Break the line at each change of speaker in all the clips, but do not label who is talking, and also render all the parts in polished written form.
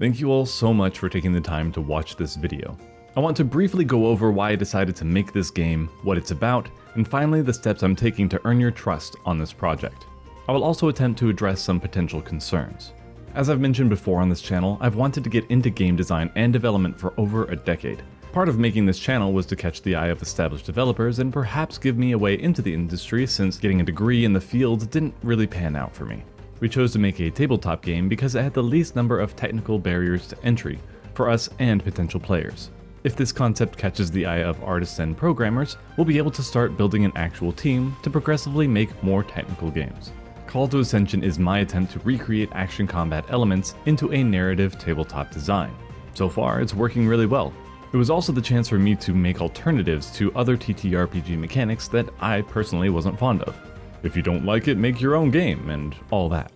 Thank you all so much for taking the time to watch this video. I want to briefly go over why I decided to make this game, what it's about, and finally the steps I'm taking to earn your trust on this project. I will also attempt to address some potential concerns. As I've mentioned before on this channel, I've wanted to get into game design and development for over a decade. Part of making this channel was to catch the eye of established developers and perhaps give me a way into the industry, since getting a degree in the field didn't really pan out for me. We chose to make a tabletop game because it had the least number of technical barriers to entry for us and potential players. If this concept catches the eye of artists and programmers, we'll be able to start building an actual team to progressively make more technical games. Call to Ascension is my attempt to recreate action combat elements into a narrative tabletop design. So far, it's working really well. It was also the chance for me to make alternatives to other TTRPG mechanics that I personally wasn't fond of. If you don't like it, make your own game, and all that.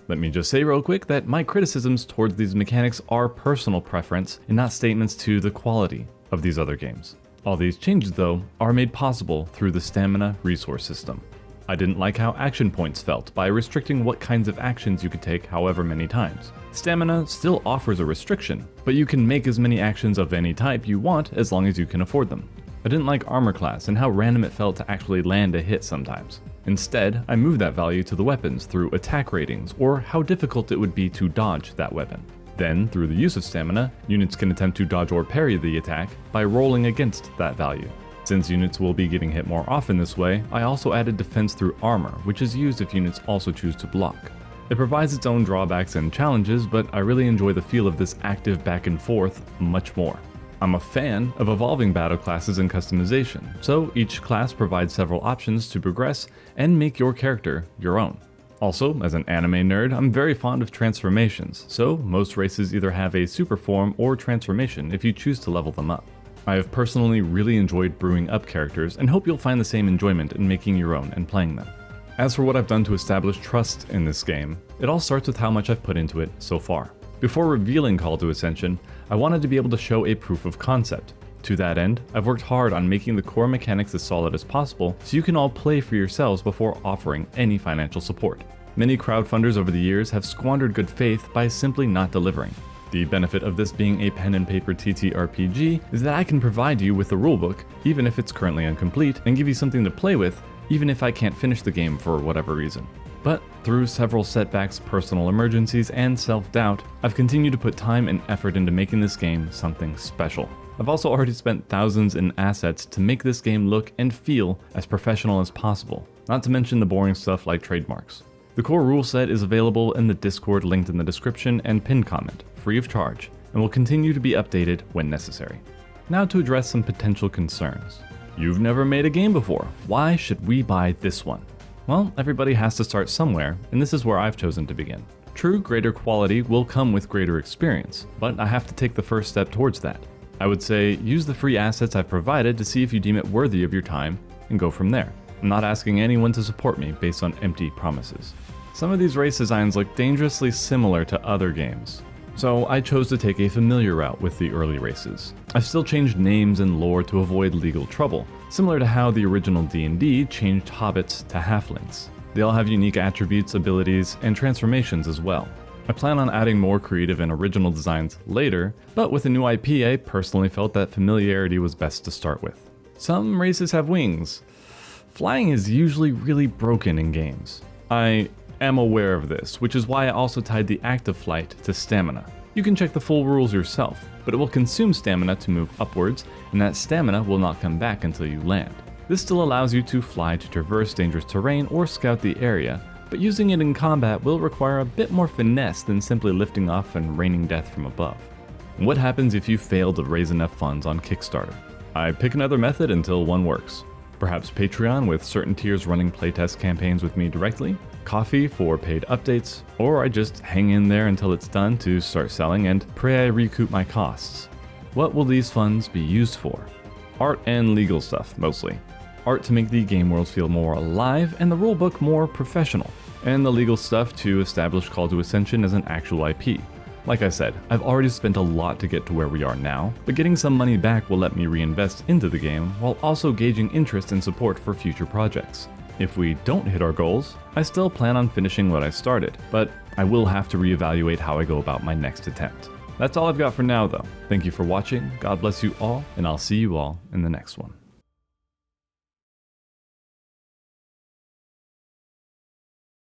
Let me just say real quick that my criticisms towards these mechanics are personal preference and not statements to the quality of these other games. All these changes, though, are made possible through the stamina resource system. I didn't like how action points felt by restricting what kinds of actions you could take however many times. Stamina still offers a restriction, but you can make as many actions of any type you want as long as you can afford them. I didn't like armor class and how random it felt to actually land a hit sometimes. Instead, I moved that value to the weapons through attack ratings or how difficult it would be to dodge that weapon. Then, through the use of stamina, units can attempt to dodge or parry the attack by rolling against that value. Since units will be getting hit more often this way, I also added defense through armor, which is used if units also choose to block. It provides its own drawbacks and challenges, but I really enjoy the feel of this active back and forth much more. I'm a fan of evolving battle classes and customization, so each class provides several options to progress and make your character your own. Also, as an anime nerd, I'm very fond of transformations, so most races either have a super form or transformation if you choose to level them up. I have personally really enjoyed brewing up characters and hope you'll find the same enjoyment in making your own and playing them. As for what I've done to establish trust in this game, it all starts with how much I've put into it so far. Before revealing Call to Ascension, I wanted to be able to show a proof of concept. To that end, I've worked hard on making the core mechanics as solid as possible so you can all play for yourselves before offering any financial support. Many crowdfunders over the years have squandered good faith by simply not delivering. The benefit of this being a pen and paper TTRPG is that I can provide you with the rulebook, even if it's currently incomplete, and give you something to play with, even if I can't finish the game for whatever reason. But through several setbacks, personal emergencies, and self-doubt, I've continued to put time and effort into making this game something special. I've also already spent thousands in assets to make this game look and feel as professional as possible, not to mention the boring stuff like trademarks. The core rule set is available in the Discord linked in the description and pinned comment, free of charge, and will continue to be updated when necessary. Now to address some potential concerns. You've never made a game before. Why should we buy this one? Well, everybody has to start somewhere, and this is where I've chosen to begin. True, greater quality will come with greater experience, but I have to take the first step towards that. I would say use the free assets I've provided to see if you deem it worthy of your time, and go from there. I'm not asking anyone to support me based on empty promises. Some of these race designs look dangerously similar to other games, so I chose to take a familiar route with the early races. I've still changed names and lore to avoid legal trouble, similar to how the original D&D changed hobbits to halflings. They all have unique attributes, abilities, and transformations as well. I plan on adding more creative and original designs later, but with a new IP, I personally felt that familiarity was best to start with. Some races have wings. Flying is usually really broken in games. I am aware of this, which is why I also tied the act of flight to stamina. You can check the full rules yourself, but it will consume stamina to move upwards, and that stamina will not come back until you land. This still allows you to fly to traverse dangerous terrain or scout the area, but using it in combat will require a bit more finesse than simply lifting off and raining death from above. What happens if you fail to raise enough funds on Kickstarter? I pick another method until one works. Perhaps Patreon with certain tiers running playtest campaigns with me directly, Coffee for paid updates, or I just hang in there until it's done to start selling and pray I recoup my costs. What will these funds be used for? Art and legal stuff, mostly. Art to make the game world feel more alive and the rulebook more professional, and the legal stuff to establish Call to Ascension as an actual IP. Like I said, I've already spent a lot to get to where we are now, but getting some money back will let me reinvest into the game while also gauging interest and support for future projects. If we don't hit our goals, I still plan on finishing what I started, but I will have to reevaluate how I go about my next attempt. That's all I've got for now though. Thank you for watching, God bless you all, and I'll see you all in the next one.